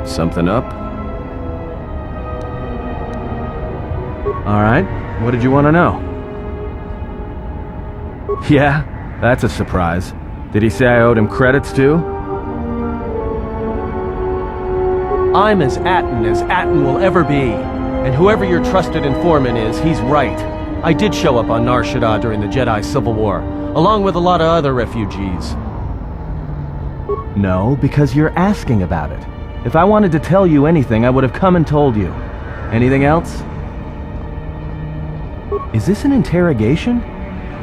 Something up? Alright, what did you want to know? Yeah, that's a surprise. Did he say I owed him credits too? I'm as Atton will ever be. And whoever your trusted informant is, he's right. I did show up on Nar Shaddaa during the Jedi Civil War, along with a lot of other refugees. No, because you're asking about it. If I wanted to tell you anything, I would have come and told you. Anything else? Is this an interrogation?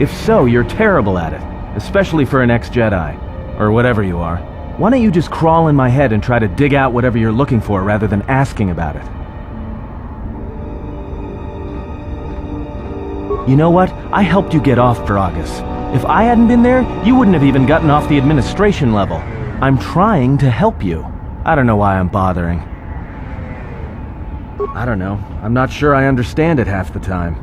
If so, you're terrible at it, especially for an ex-Jedi, or whatever you are. Why don't you just crawl in my head and try to dig out whatever you're looking for rather than asking about it? You know what? I helped you get off Gragas. If I hadn't been there, you wouldn't have even gotten off the administration level. I'm trying to help you. I don't know why I'm bothering. I don't know. I'm not sure I understand it half the time.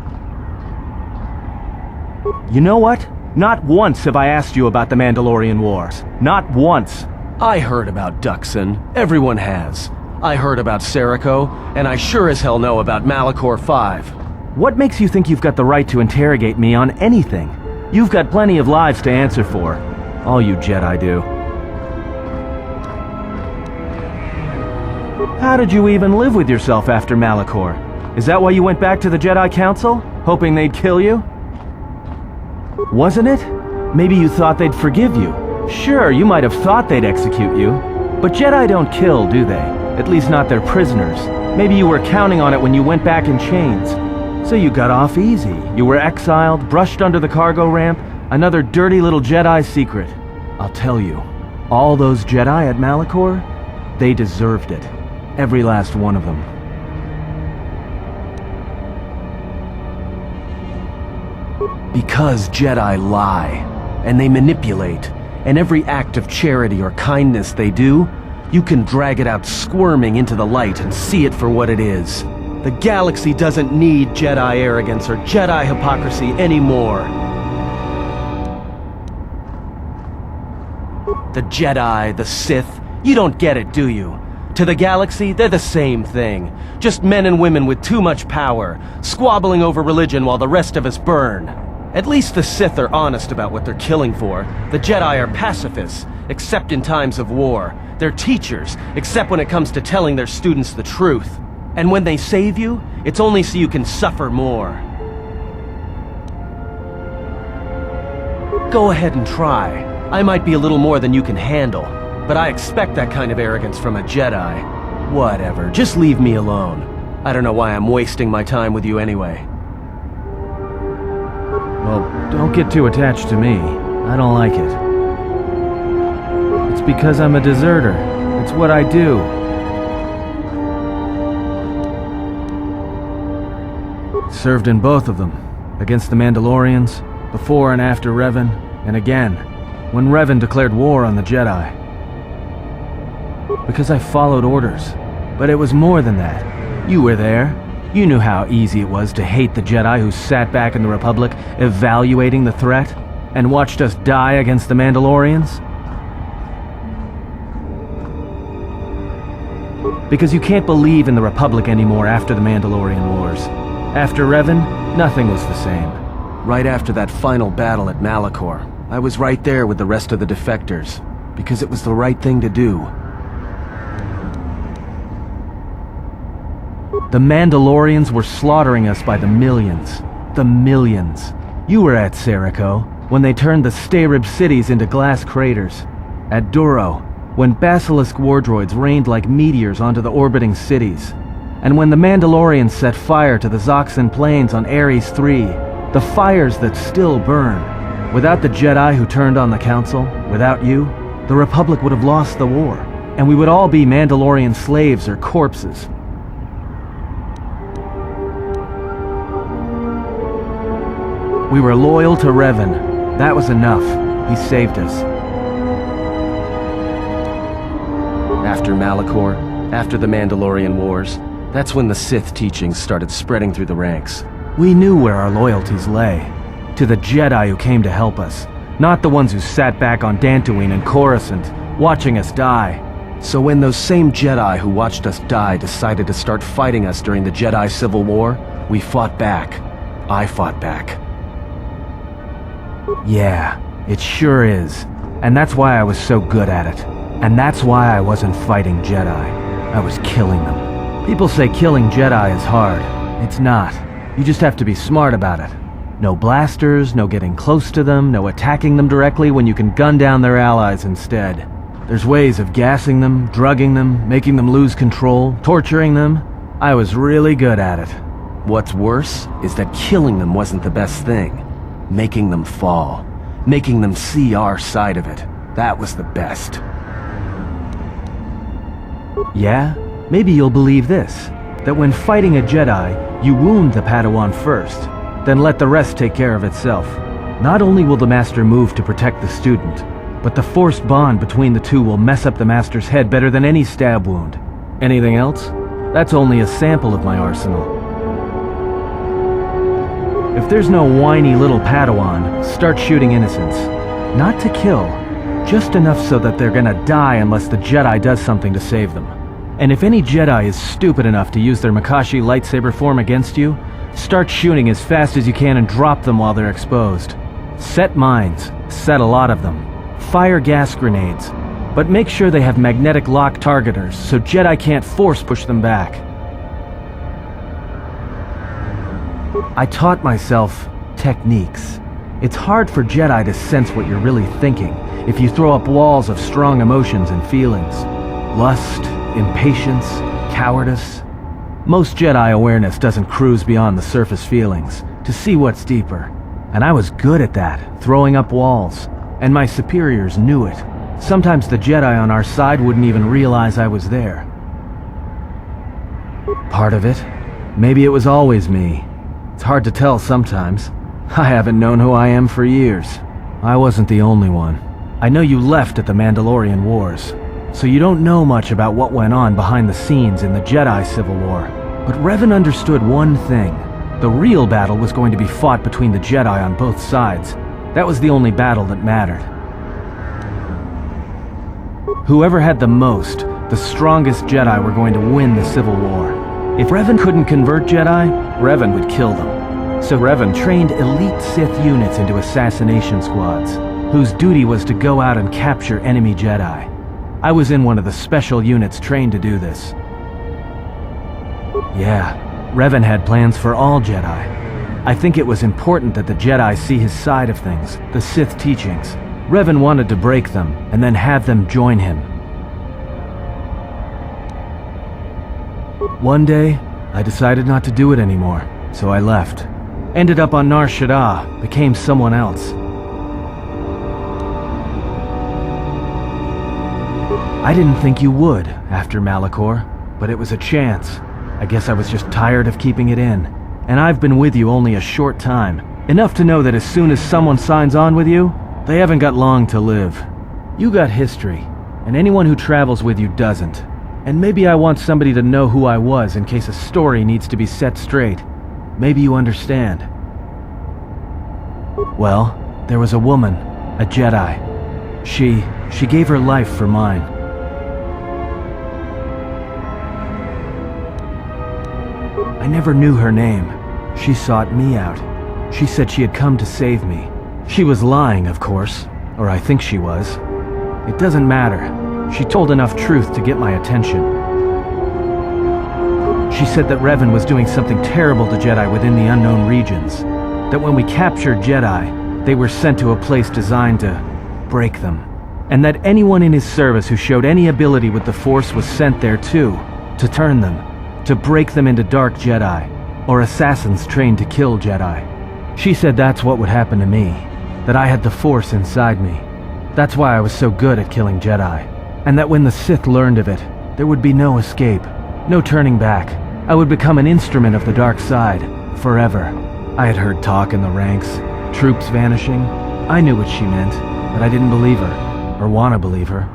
You know what? Not once have I asked you about the Mandalorian Wars. Not once. I heard about Duxon. Everyone has. I heard about Serico, and I sure as hell know about Malachor 5. What makes you think you've got the right to interrogate me on anything? You've got plenty of lives to answer for. All you Jedi do. How did you even live with yourself after Malachor? Is that why you went back to the Jedi Council? Hoping they'd kill you? Wasn't it? Maybe you thought they'd forgive you. Sure, you might have thought they'd execute you. But Jedi don't kill, do they? At least not their prisoners. Maybe you were counting on it when you went back in chains. So you got off easy. You were exiled, brushed under the cargo ramp, another dirty little Jedi secret. I'll tell you, all those Jedi at Malachor, they deserved it. Every last one of them. Because Jedi lie, and they manipulate, and every act of charity or kindness they do, you can drag it out squirming into the light and see it for what it is. The galaxy doesn't need Jedi arrogance or Jedi hypocrisy anymore. The Jedi, the Sith, you don't get it, do you? To the galaxy, they're the same thing. Just men and women with too much power, squabbling over religion while the rest of us burn. At least the Sith are honest about what they're killing for. The Jedi are pacifists, except in times of war. They're teachers, except when it comes to telling their students the truth. And when they save you, it's only so you can suffer more. Go ahead and try. I might be a little more than you can handle, but I expect that kind of arrogance from a Jedi. Whatever, just leave me alone. I don't know why I'm wasting my time with you anyway. Well, don't get too attached to me. I don't like it. It's because I'm a deserter. It's what I do. Served in both of them. Against the Mandalorians, before and after Revan, and again, when Revan declared war on the Jedi. Because I followed orders. But it was more than that. You were there. You knew how easy it was to hate the Jedi who sat back in the Republic, evaluating the threat, and watched us die against the Mandalorians. Because you can't believe in the Republic anymore after the Mandalorian Wars. After Revan, nothing was the same. Right after that final battle at Malachor, I was right there with the rest of the defectors, because it was the right thing to do. The Mandalorians were slaughtering us by the millions. The millions. You were at Serico, when they turned the Starib cities into glass craters. At Duro, when Basilisk war droids rained like meteors onto the orbiting cities. And when the Mandalorians set fire to the Zoxan plains on Ares III, the fires that still burn. Without the Jedi who turned on the Council, without you, the Republic would have lost the war, and we would all be Mandalorian slaves or corpses. We were loyal to Revan. That was enough. He saved us. After Malachor, after the Mandalorian Wars, that's when the Sith teachings started spreading through the ranks. We knew where our loyalties lay. To the Jedi who came to help us. Not the ones who sat back on Dantooine and Coruscant, watching us die. So when those same Jedi who watched us die decided to start fighting us during the Jedi Civil War, we fought back. I fought back. Yeah, it sure is. And that's why I was so good at it. And that's why I wasn't fighting Jedi. I was killing them. People say killing Jedi is hard. It's not. You just have to be smart about it. No blasters, no getting close to them, no attacking them directly when you can gun down their allies instead. There's ways of gassing them, drugging them, making them lose control, torturing them. I was really good at it. What's worse is that killing them wasn't the best thing. Making them fall. Making them see our side of it. That was the best. Yeah? Maybe you'll believe this. That when fighting a Jedi, you wound the Padawan first, then let the rest take care of itself. Not only will the Master move to protect the student, but the forced bond between the two will mess up the Master's head better than any stab wound. Anything else? That's only a sample of my arsenal. If there's no whiny little Padawan, start shooting innocents. Not to kill, just enough so that they're gonna die unless the Jedi does something to save them. And if any Jedi is stupid enough to use their Makashi lightsaber form against you, start shooting as fast as you can and drop them while they're exposed. Set mines, set a lot of them. Fire gas grenades, but make sure they have magnetic lock targeters so Jedi can't force push them back. I taught myself techniques. It's hard for Jedi to sense what you're really thinking if you throw up walls of strong emotions and feelings. Lust, impatience, cowardice. Most Jedi awareness doesn't cruise beyond the surface feelings to see what's deeper. And I was good at that, throwing up walls. And my superiors knew it. Sometimes the Jedi on our side wouldn't even realize I was there. Part of it. Maybe it was always me. It's hard to tell sometimes. I haven't known who I am for years. I wasn't the only one. I know you left at the Mandalorian Wars, so you don't know much about what went on behind the scenes in the Jedi Civil War. But Revan understood one thing. The real battle was going to be fought between the Jedi on both sides. That was the only battle that mattered. Whoever had the most, the strongest Jedi were going to win the Civil War. If Revan couldn't convert Jedi, Revan would kill them. So Revan trained elite Sith units into assassination squads, whose duty was to go out and capture enemy Jedi. I was in one of the special units trained to do this. Yeah, Revan had plans for all Jedi. I think it was important that the Jedi see his side of things, the Sith teachings. Revan wanted to break them, and then have them join him. One day, I decided not to do it anymore, so I left. Ended up on Nar Shaddaa, became someone else. I didn't think you would, after Malachor, but it was a chance. I guess I was just tired of keeping it in. And I've been with you only a short time. Enough to know that as soon as someone signs on with you, they haven't got long to live. You got history, and anyone who travels with you doesn't. And maybe I want somebody to know who I was in case a story needs to be set straight. Maybe you understand. Well, there was a woman, a Jedi. She gave her life for mine. I never knew her name. She sought me out. She said she had come to save me. She was lying, of course, or I think she was. It doesn't matter. She told enough truth to get my attention. She said that Revan was doing something terrible to Jedi within the unknown regions. That when we captured Jedi, they were sent to a place designed to break them. And that anyone in his service who showed any ability with the Force was sent there too, to turn them, to break them into dark Jedi, or assassins trained to kill Jedi. She said that's what would happen to me, that I had the Force inside me. That's why I was so good at killing Jedi. And that when the Sith learned of it, there would be no escape, no turning back. I would become an instrument of the dark side, forever. I had heard talk in the ranks, troops vanishing. I knew what she meant, but I didn't believe her, or want to believe her.